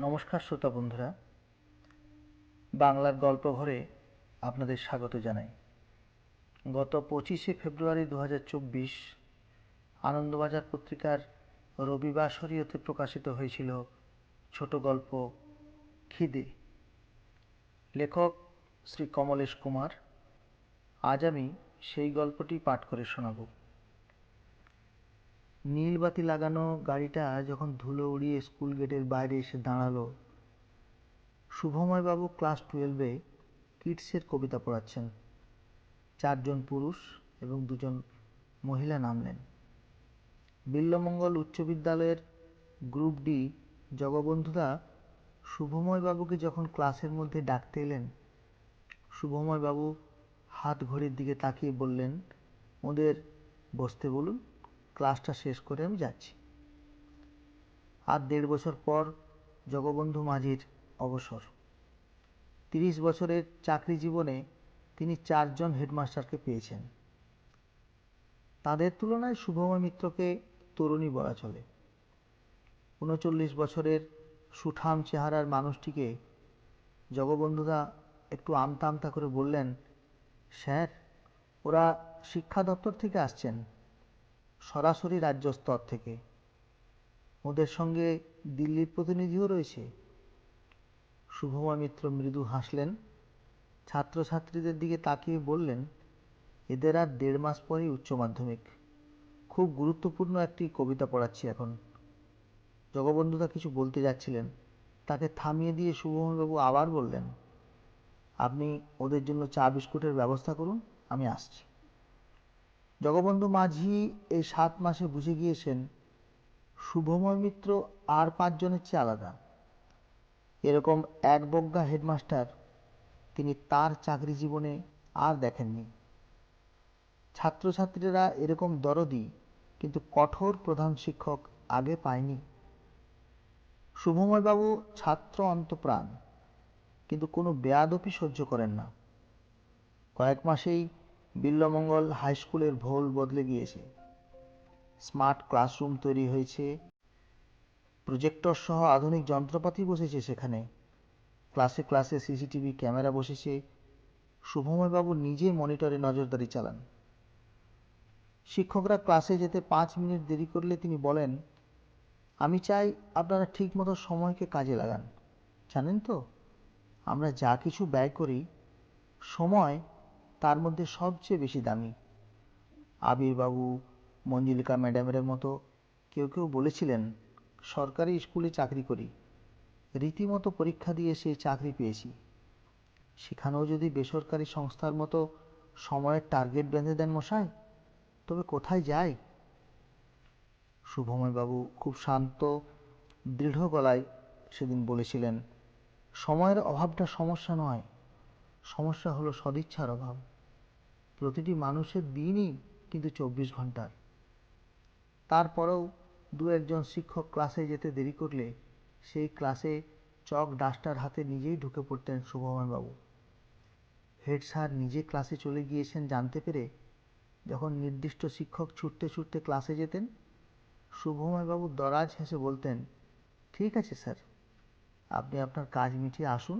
নমস্কার শ্রোতা বন্ধুরা, বাংলার গল্পঘরে আপনাদের স্বাগত জানাই। গত 25শে ফেব্রুয়ারি 2024 আনন্দবাজার পত্রিকার রবিবাসরীয়তে প্রকাশিত হয়েছিল ছোট গল্প খিদে। লেখক শ্রী কমলেশ কুমার। আজ আমি সেই গল্পটি পাঠ করে শোনাব। নীলবাতি লাগানো গাড়িটা যখন ধুলো উড়িয়ে স্কুল গেটের বাইরে এসে দাঁড়ালো, শুভময়বাবু ক্লাস 12-এ কিডসের কবিতা পড়াচ্ছেন। 4 জন পুরুষ এবং 2 জন মহিলা নামলেন। বিল্বমঙ্গল উচ্চ বিদ্যালয়ের গ্রুপ ডি জগবন্ধুদা শুভময়বাবুকে যখন ক্লাসের মধ্যে ডাকতে এলেন, শুভময়বাবু হাত ঘড়ির দিকে তাকিয়ে বললেন, ওদের বসতে বলুন, ক্লাসটা শেষ করে আমি যাচ্ছি। আর 1.5 বছর পর জগবন্ধু মাঝির অবসর। 30 বছরের চাকরি জীবনে তিনি 4 জন হেডমাস্টারকে পেয়েছেন। তাদের তুলনায় শুভময় মিত্রকে তরুণী বলা চলে। 39 বছরের সুঠাম চেহারার মানুষটিকে জগবন্ধুদা একটু আমতা আমতা করে বললেন, স্যার, ওরা শিক্ষা দপ্তর থেকে আসছেন, সরাসরি রাজ্য স্তর থেকে। ওদের সঙ্গে দিল্লির প্রতিনিধিও রয়েছে। শুভময় মিত্র মৃদু হাসলেন, ছাত্রছাত্রীদের দিকে তাকিয়ে বললেন, এদের আর 1.5 মাস পরেই উচ্চ মাধ্যমিক। খুব গুরুত্বপূর্ণ একটি কবিতা পড়াচ্ছি এখন। জগবন্ধুদা কিছু বলতে যাচ্ছিলেন, তাকে থামিয়ে দিয়ে শুভময়বাবু আবার বললেন, আপনি ওদের জন্য চা বিস্কুটের ব্যবস্থা করুন, আমি আসছি। জগবন্ধু মাঝি এই 7 মাসে বুঝে গিয়েছেন শুভময় মিত্র আর 5 জনের চেয়ে আলাদা। এরকম একবজ্ঞা হেডমাস্টার তিনি তার চাকরি জীবনে আর দেখেননি। ছাত্রছাত্রীরা এরকম দরদি কিন্তু কঠোর প্রধান শিক্ষক আগে পায়নি। শুভময়বাবু ছাত্র অন্তপ্রাণ, কিন্তু কোনো বেয়াদপি সহ্য করেন না। কয়েক মাসেই বিল্বমঙ্গল হাই স্কুলের ভোল বদলে গিয়েছে। স্মার্ট ক্লাসরুম তৈরি হয়েছে, প্রজেক্টর সহ আধুনিক যন্ত্রপাতি বসেছে সেখানে। ক্লাসে ক্লাসে সিসিটিভি ক্যামেরা বসেছে। শুভময়বাবু নিজে মনিটরে নজরদারি চালান। শিক্ষকরা ক্লাসে যেতে 5 মিনিট দেরি করলে তিনি বলেন, আমি চাই আপনারা ঠিকমতো সময়কে কাজে লাগান। জানেন তো, আমরা যা কিছু ব্যয় করি, সময় তার মধ্যে সবচেয়ে বেশি দামি। আবিরবাবু, মঞ্জুলিকা ম্যাডামের মতো কেউ কেউ বলেছিলেন, সরকারি স্কুলে চাকরি করি, রীতিমতো পরীক্ষা দিয়ে সেই চাকরি পেয়েছি। সেখানেও যদি বেসরকারি সংস্থার মতো সময়ের টার্গেট বেঁধে দেন মশাই, তবে কোথায় যাই? শুভময়বাবু খুব শান্ত দৃঢ় গলায় সেদিন বলেছিলেন, সময়ের অভাবটা সমস্যা নয়, সমস্যা হলো সদিচ্ছার অভাব। প্রতিটি মানুষের দিনই কিন্তু 24 ঘন্টার। তারপরেও 2-1 শিক্ষক ক্লাসে যেতে দেরি করলে সেই ক্লাসে চক ডাস্টার হাতে নিজেই ঢুকে পড়তেন শুভময়বাবু। হেড স্যার নিজে ক্লাসে চলে গিয়েছেন জানতে পেরে যখন নির্দিষ্ট শিক্ষক ছুটতে ছুটতে ক্লাসে যেতেন, শুভময়বাবু দরাজ হেসে বলতেন, ঠিক আছে স্যার, আপনি আপনার কাজ মিটিয়ে আসুন,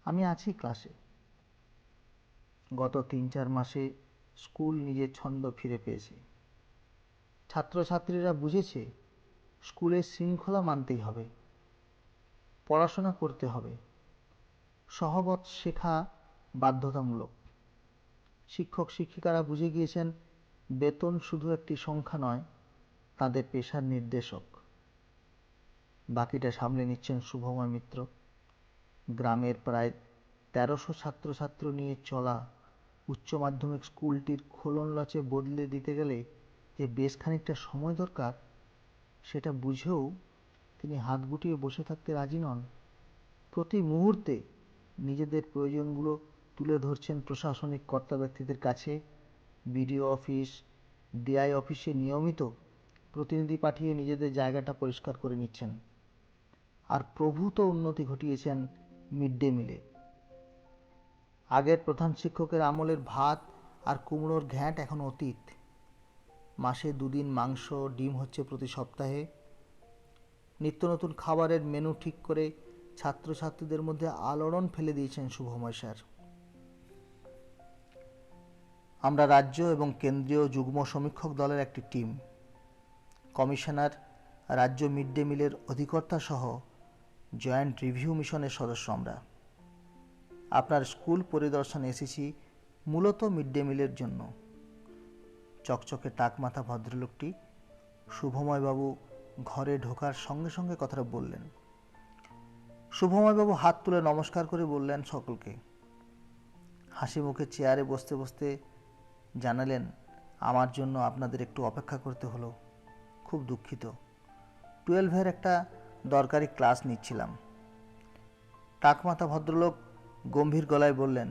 আমি আছি ক্লাসে। গত 3-4 মাসে স্কুল নিজের ছন্দ ফিরে পেয়েছে। ছাত্রছাত্রীরা বুঝেছে স্কুলের শৃঙ্খলা মানতেই হবে, পড়াশোনা করতে হবে, সহবত শেখা বাধ্যতামূলক। শিক্ষক শিক্ষিকারা বুঝে গিয়েছেন বেতন শুধু একটি সংখ্যা নয়, তাদের পেশার নির্দেশক। বাকিটা সামলে নিচ্ছেন শুভময় মিত্র। গ্রামের প্রায় 1300 ছাত্রছাত্রী নিয়ে চলা উচ্চ মাধ্যমিক স্কুলটির খোলনলচে বদলে দিতে গেলে যে বেশ খানিকটা সময় দরকার, সেটা বুঝেও তিনি হাত গুটিয়ে বসে থাকতে রাজি নন। প্রতি মুহূর্তে নিজেদের প্রয়োজনগুলো তুলে ধরছেন প্রশাসনিক কর্তা ব্যক্তিদের কাছে। বিডিও অফিস, ডিআই অফিসে নিয়মিত প্রতিনিধি পাঠিয়ে নিজেদের জায়গাটা পরিষ্কার করে নিচ্ছেন। আর প্রভূত উন্নতি ঘটিয়েছেন মিড ডে মিলে। আগের প্রধান শিক্ষকের আমলের ভাত আর কুমড়োর ঘ্যাঁট এখন অতীত। মাসে 2 দিন মাংস ডিম হচ্ছে প্রতি সপ্তাহে। নিত্য নতুন খাবারের মেনু ঠিক করে ছাত্রছাত্রীদের মধ্যে আলোড়ন ফেলে দিয়েছেন শুভময় স্যার। আমরা রাজ্য এবং কেন্দ্রীয় যুগ্ম সমীক্ষক দলের একটি টিম, কমিশনার, রাজ্য মিড ডে মিলের অধিকর্তা সহ জয়েন্ট রিভিউ মিশনের সদস্য আমরা। আপনার স্কুল পরিদর্শনে এসেছি মূলত মিড ডে মিলের জন্য। চকচকে টাকমাথা ভদ্রলোকটি শুভময়বাবু ঘরে ঢোকার সঙ্গে সঙ্গে কথাটা বললেন। শুভময়বাবু হাত তুলে নমস্কার করে বললেন সকলকে। হাসি মুখে চেয়ারে বসতে বসতে জানালেন, আমার জন্য আপনাদের একটু অপেক্ষা করতে হলো, খুব দুঃখিত। 12-এর একটা দরকারি ক্লাস নিচ্ছিলাম। টাকমাথা ভদ্রলোক গম্ভীর গলায় বললেন,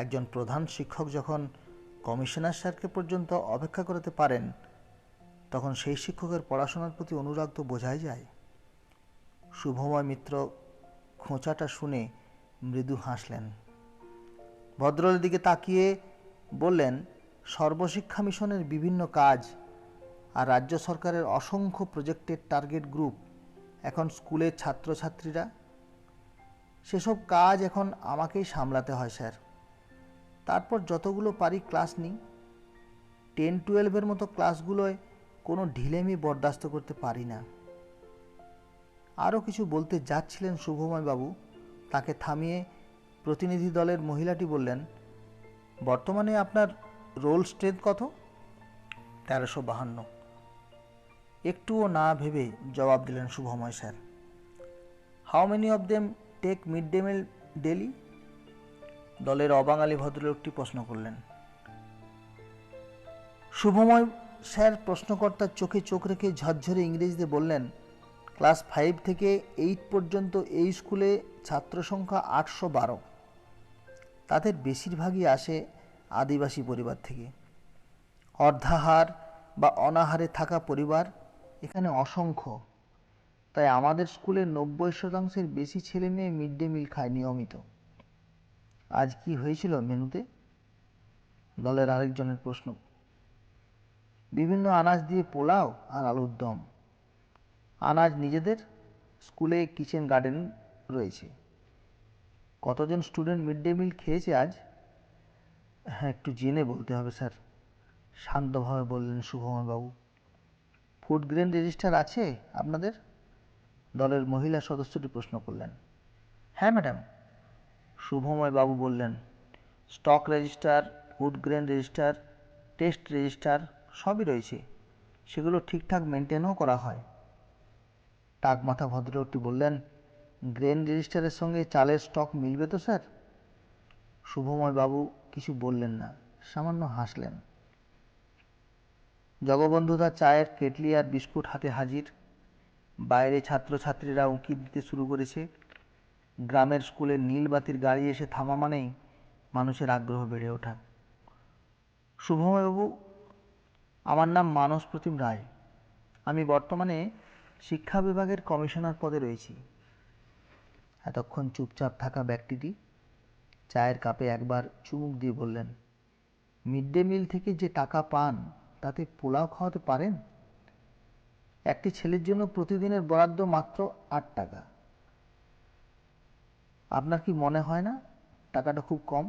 একজন প্রধান শিক্ষক যখন কমিশনার স্যারকে পর্যন্ত অপেক্ষা করতে পারেন, তখন সেই শিক্ষকের পড়াশোনার প্রতি অনুরাগ তো বোঝাই যায়। শুভময় মিত্র খোঁচাটা শুনে মৃদু হাসলেন। ভদ্রলোকের দিকে তাকিয়ে বললেন, সর্বশিক্ষা মিশনের বিভিন্ন কাজ আর রাজ্য সরকারের অসংখ্য প্রজেক্টের টার্গেট গ্রুপ এখন স্কুলের ছাত্রছাত্রীরা, সেসব কাজ এখন আমাকেই সামলাতে হয় স্যার। তারপর যতগুলো পারি ক্লাস নিই। 10-12-এর মতো ক্লাসগুলোয় কোনো ঢিলেমি বরদাস্ত করতে পারি না। আরও কিছু বলতে যাচ্ছিলেন শুভময় বাবু, তাকে থামিয়ে প্রতিনিধি দলের মহিলাটি বললেন, বর্তমানে আপনার রোল স্ট্রেংথ কত? 1352। একটুও না ভেবে জবাব দিলেন Shubhomoy sir. How many of them take mid day meal daily? দলের অবাঙালি ভদ্রলোকটি প্রশ্ন করলেন। শুভময় স্যার প্রশ্নকর্তার চোখে চোখ রেখে ঝরঝরে ইংরেজিতে বললেন, ক্লাস 5 থেকে 8 পর্যন্ত এই স্কুলে ছাত্র সংখ্যা 812। তাদের বেশিরভাগই আসে আদিবাসী পরিবার থেকে। অর্ধাহার বা অনাহারে থাকা পরিবার এখানে অসংখ্য। তাই আমাদের স্কুলের 90% বেশি ছেলে মেয়ে মিড ডে মিল খায় নিয়মিত। আজ কি হয়েছিল মেনুতে? দলের আরেকজনের প্রশ্ন। বিভিন্ন আনাজ দিয়ে পোলাও আর আলুর দম। আনাজ নিজেদের, স্কুলে কিচেন গার্ডেন রয়েছে। কতজন স্টুডেন্ট মিড ডে মিল খেয়েছে আজ? হ্যাঁ, একটু জেনে বলতে হবে স্যার, শান্তভাবে বললেন শুভময়বাবু। ফুড গ্রেন রেজিস্টার আছে আপনাদের? দলের মহিলা সদস্যটি প্রশ্ন করলেন। হ্যাঁ ম্যাডাম, শুভময়বাবু বললেন। Stock register, food grain register, test register সবই রয়েছে। সেগুলো ঠিকঠাক মেনটেনও করা হয়। টাকমাথা ভদ্রলোকটি বললেন, গ্রেন রেজিস্টারের সঙ্গে চালের স্টক মিলবে তো স্যার? শুভময়বাবু কিছু বললেন না, সামান্য হাসলেন। জগবন্ধুদা চায়ের কেটলি আর বিস্কুট হাতে হাজির। বাইরে ছাত্রছাত্রীরা উঁকি দিতে শুরু করেছে। গ্রামের স্কুলের নীল বাতির গাড়ি এসে থামা মানেই মানুষের আগ্রহ বেড়ে ওঠা। শুভময়বাবু, আমার নাম মানস প্রতিম রায়। আমি বর্তমানে শিক্ষা বিভাগের কমিশনার পদে রয়েছি। এতক্ষণ চুপচাপ থাকা ব্যক্তিটি চায়ের কাপে একবার চুমুক দিয়ে বললেন, মিড ডে মিল থেকে যে টাকা পান তাতে পোলাও খাওয়াতে পারেন? একটি ছেলের জন্য প্রতিদিনের বরাদ্দ মাত্র 8 টাকা। আপনার কি মনে হয় না টাকাটা খুব কম?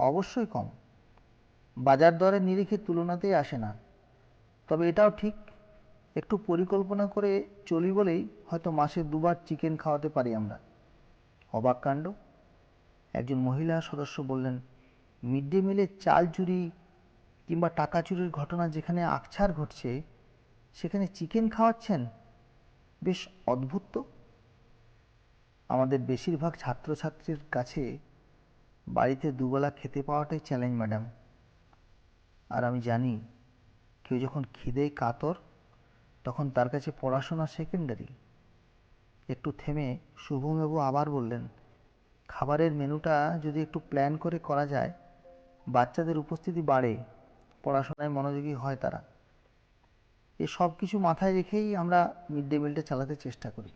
অবশ্যই কম, বাজার দরের নিরিখে তুলনাতেই আসে না। তবে এটাও ঠিক, একটু পরিকল্পনা করে চলি বলেই হয়তো মাসে 2 বার চিকেন খাওয়াতে পারি আমরা। অবাক কাণ্ড! একজন মহিলা সদস্য বললেন, মিড ডে মিলে চাল চুরি কিংবা টাকা চুরির ঘটনা যেখানে আকছার ঘটছে, সেখানে চিকেন খাওয়াচ্ছেন? বেশ অদ্ভুত তো। আমাদের বেশিরভাগ ছাত্রছাত্রীর কাছে বাড়িতে দুবেলা খেতে পাওয়াটাই চ্যালেঞ্জ ম্যাডাম। আর আমি জানি, কেউ যখন খিদেয় কাতর তখন তার কাছে পড়াশোনা সেকেন্ডারি। একটু থেমে শুভমবাবু আবার বললেন, খাবারের মেনুটা যদি একটু প্ল্যান করে করা যায়, বাচ্চাদের উপস্থিতি বাড়ে, পড়াশোনায় মনোযোগী হয় তারা। এ সব কিছু মাথায় রেখেই আমরা মিড ডে মিলটা চালাতে চেষ্টা করি।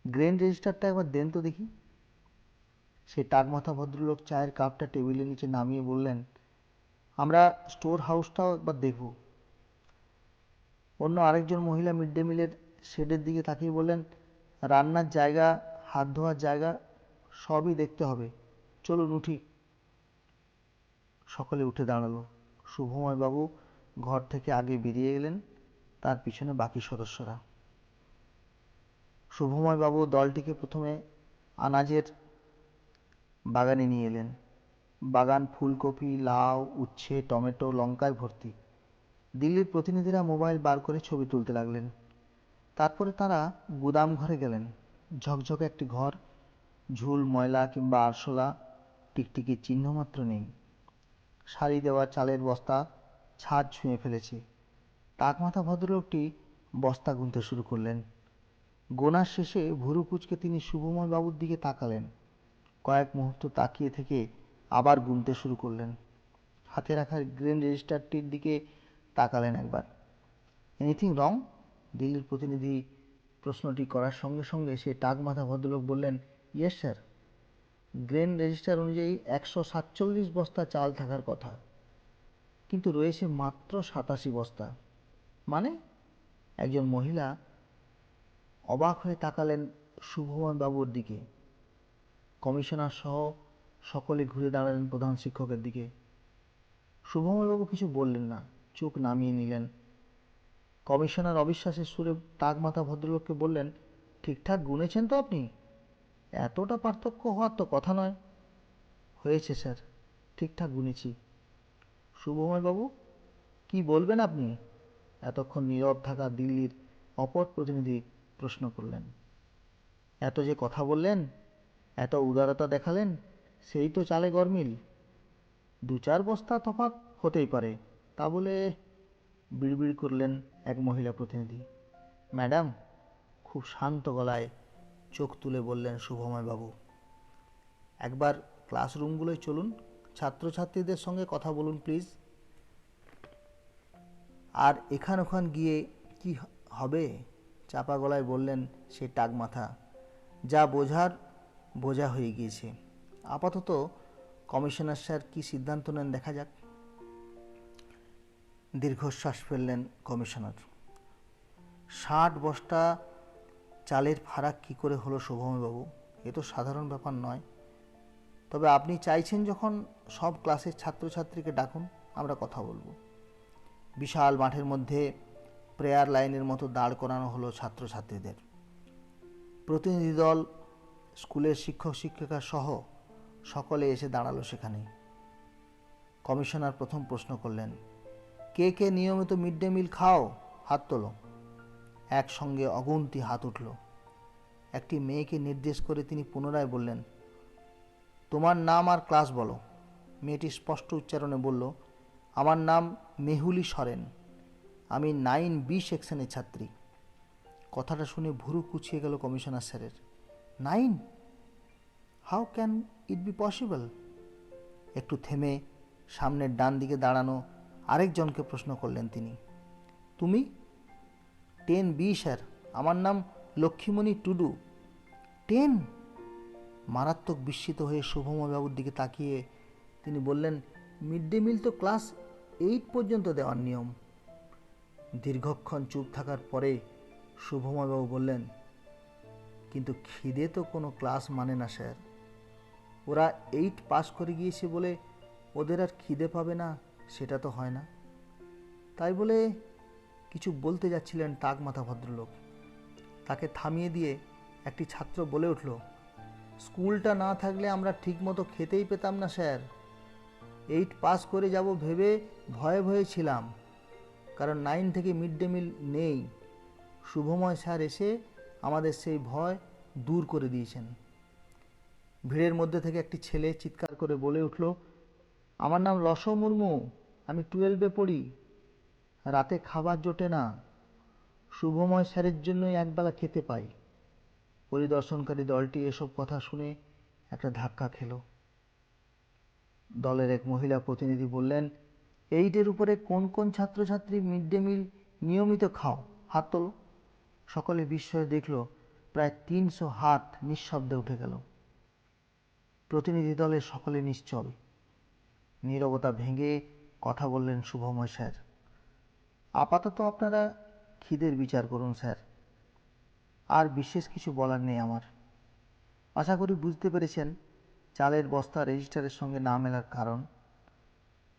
গ্রেন রেজিস্টারটা একবার দেন তো দেখি। সে টাকমাথা ভদ্রলোক চায়ের কাপটা টেবিলের নিচে নামিয়ে বললেন, আমরা স্টোর হাউসটাও একবার দেখব। অন্য আরেকজন মহিলা মিড ডে মিলের শেডের দিকে তাকিয়ে বললেন, রান্নার জায়গা, হাত ধোয়ার জায়গা সবই দেখতে হবে, চলুন উঠি। সকলে উঠে দাঁড়ালো। শুভময় বাবু ঘর থেকে আগে বেরিয়ে গেলেন, তার পিছনে বাকি সদস্যরা। শুভময় বাবু দলটিকে প্রথমে আনাজের বাগানে নিয়ে এলেন। বাগান ফুলকপি, লাউ, উচ্ছে, টমেটো, লঙ্কায় ভর্তি। দিল্লির প্রতিনিধিরা মোবাইল বার করে ছবি তুলতে লাগলেন। তারপরে তারা গুদাম ঘরে গেলেন। ঝকঝকে একটি ঘর, ঝুল, ময়লা কিংবা আরশোলা, টিকটিকির চিহ্ন মাত্র নেই। সারি দেওয়া চালের বস্তা ছাদ ছুঁয়ে ফেলেছে। টাকমাথা ভদ্রলোকটি বস্তা গুনতে শুরু করলেন। গোনার শেষে ভুরু কুঁচকে তিনি শুভময় বাবুর দিকে তাকালেন। কয়েক মুহূর্ত তাকিয়ে থেকে আবার গুনতে শুরু করলেন। হাতে রাখা গ্রেন রেজিস্টারটির দিকে তাকালেন একবার। Anything wrong? দিল্লির প্রতিনিধি প্রশ্নটি করার সঙ্গে সঙ্গে সে টাকমাথা ভদ্রলোক বললেন, ইয়েস স্যার। গ্রেন রেজিস্টার অনুযায়ী 147 বস্তা চাল থাকার কথা, কিন্তু রয়েছে মাত্র 87 বস্তা। মানে? একজন মহিলা অবাক হয়ে তাকালেন শুভময় বাবুর দিকে। কমিশনার সহ সকলে ঘুরে দাঁড়ালেন প্রধান শিক্ষকের দিকে। শুভময় বাবু কিছু বললেন না, চোখ নামিয়ে নিলেন। কমিশনার অবিশ্বাসের সুরে টাকমাথা ভদ্রলোককে বললেন, ঠিকঠাক গুনেছেন তো আপনি? এতটা পার্থক্য হওয়ার তো কথা নয়। হয়েছে স্যার, ঠিকঠাক গুনেছি। শুভময় বাবু, কি বলবেন আপনি? এতক্ষণ নীরব থাকা দিল্লির অপর প্রতিনিধি প্রশ্ন করলেন। এত যে কথা বললেন, এত উদারতা দেখালেন, সেই তো চালে গরমিল। 2-4 বস্তা তফাৎ হতেই পারে, তা বলে? বিড়বিড় করলেন এক মহিলা প্রতিনিধি। ম্যাডাম, খুব শান্ত গলায় চোখ তুলে বললেন শুভময় বাবু, একবার ক্লাসরুমগুলোয় চলুন, ছাত্রছাত্রীদের সঙ্গে কথা বলুন প্লিজ। আর এখান ওখান গিয়ে কি হবে? চাপা গলায় বললেন সে টাকমাথা। যা বোঝার বোঝা হয়ে গিয়েছে। আপাতত কমিশনার স্যার কি সিদ্ধান্ত নেন দেখা যাক। দীর্ঘশ্বাস ফেললেন কমিশনার। 60 বস্তা চালের ফারাক কি করে হলো শুভময়বাবু? এ তো সাধারণ ব্যাপার নয়। তবে আপনি চাইছেন যখন, সব ক্লাসের ছাত্রছাত্রীকে ডাকুন, আমরা কথা বলবো। বিশাল মাঠের মধ্যে প্রেয়ার লাইনের মতো দাঁড় করানো হলো ছাত্রছাত্রীদের। প্রতিনিধি দল, স্কুলের শিক্ষক শিক্ষিকা সহ সকলে এসে দাঁড়ালো সেখানে। কমিশনার প্রথম প্রশ্ন করলেন, কে কে নিয়মিত মিড ডে মিল খাও? হাত তোলো। একসঙ্গে অগুন্তি হাত উঠল। একটি মেয়েকে নির্দেশ করে তিনি পুনরায় বললেন, তোমার নাম আর ক্লাস বলো। মেয়েটি স্পষ্ট উচ্চারণে বলল, আমার নাম মেহুলি সরেন, আমি 9B সেকশনের ছাত্রী। কথাটা শুনে ভুরু কুঁচিয়ে গেল কমিশনার স্যারের। 9? How can it be possible? একটু থেমে সামনের ডান দিকে দাঁড়ানো আরেকজনকে প্রশ্ন করলেন তিনি, তুমি? 10B স্যার, আমার নাম লক্ষ্মীমণি টুডু। 10? মারাত্মক বিস্মিত হয়ে শুভময়বাবুর দিকে তাকিয়ে তিনি বললেন, মিড ডে মিল তো ক্লাস 8 পর্যন্ত দেওয়ার নিয়ম। দীর্ঘক্ষণ চুপ থাকার পরে শুভময়বাবু বললেন, কিন্তু খিদে তো কোনো ক্লাস মানে না স্যার। ওরা 8 পাস করে গিয়েছে বলে ওদের আর খিদে পাবে না, সেটা তো হয় না। তাই বলে কিছু বলতে যাচ্ছিলেন টাকমাথা ভদ্রলোক। তাকে থামিয়ে দিয়ে একটি ছাত্র বলে উঠল, স্কুলটা না থাকলে আমরা ঠিকমতো খেতেই পেতাম না স্যার। 8 পাস করে যাব ভেবে ভয়ে ভয়ে ছিলাম, কারণ 9 থেকে মিড ডে মিল নেই। শুভময় স্যার এসে আমাদের সেই ভয় দূর করে দিয়েছেন। ভিড়ের মধ্যে থেকে একটি ছেলে চিৎকার করে বলে উঠল, আমার নাম লস মুর্মু, আমি 12-এ পড়ি। রাতে খাবার জোটে না, শুভময় স্যারের জন্যই একবেলা খেতে পাই। পরিদর্শনকারী দলটি এসব কথা শুনে একটা ধাক্কা খেল। দলের এক মহিলা প্রতিনিধি বললেন, 8-এর উপরে কোন কোন ছাত্রছাত্রী মিড ডে মিল নিয়মিত খাও? হাত তোলো। সকলে বিস্ময়ে দেখল প্রায় 300 হাত নিঃশব্দে উঠে গেল। প্রতিনিধি দলের সকলে নিশ্চল। নীরবতা ভেঙে কথা বললেন শুভময় স্যার, আপাতত আপনারা খিদের বিচার করুন স্যার। আর বিশেষ কিছু বলার নেই আমার। আশা করি বুঝতে পেরেছেন চালের বস্তা রেজিস্টারের সঙ্গে না মেলার কারণ।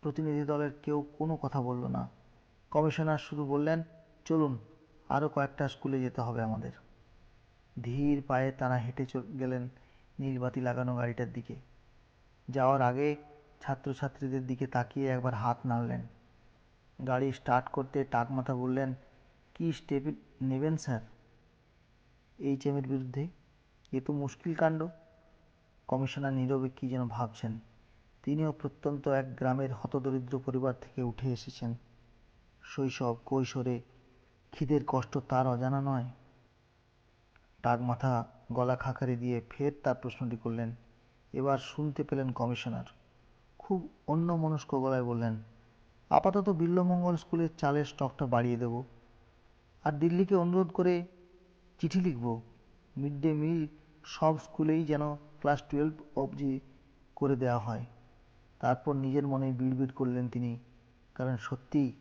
প্রতিনিধি দলের কেউ কোনো কথা বলল না। কমিশনার শুধু বললেন, চলুন, আরও কয়েকটা স্কুলে যেতে হবে আমাদের। ধীর পায়ে তারা হেঁটে গেলেন নীলবাতি লাগানো গাড়িটার দিকে। যাওয়ার আগে ছাত্রছাত্রীদের দিকে তাকিয়ে একবার হাত নাড়লেন। গাড়ি স্টার্ট করতে টাকমাথা বললেন, কী স্টেপ নেবেন স্যার? এইচএমের বিরুদ্ধে? এ তো মুশকিল কাণ্ড। কমিশনার নীরবে কী যেন ভাবছেন। তিনিও প্রত্যন্ত এক গ্রামের হতদরিদ্র পরিবার থেকে উঠে এসেছেন। শৈশব কৈশোরে খিদের কষ্ট তার অজানা নয়। টাকমাথা গলা খাকারি দিয়ে ফের তার প্রশ্নটি করলেন। এবার শুনতে পেলেন কমিশনার খুব অন্যমনস্ক গলায় বললেন, আপাতত বিল্বমঙ্গল স্কুলের চালের স্টকটা বাড়িয়ে দেব, আর দিল্লিকে অনুরোধ করে চিঠি লিখব মিড ডে মিল সব স্কুলেই যেন ক্লাস 12 অবধি করে দেওয়া হয়। তারপর নিজের মনে বিড়বিড় করলেন তিনি, কারণ সত্যিই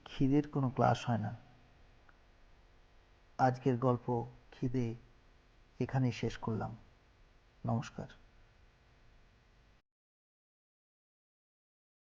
খিদের কোনো ক্লাস হয় না। আজকের গল্প খিদে এখানেই শেষ করলাম। নমস্কার।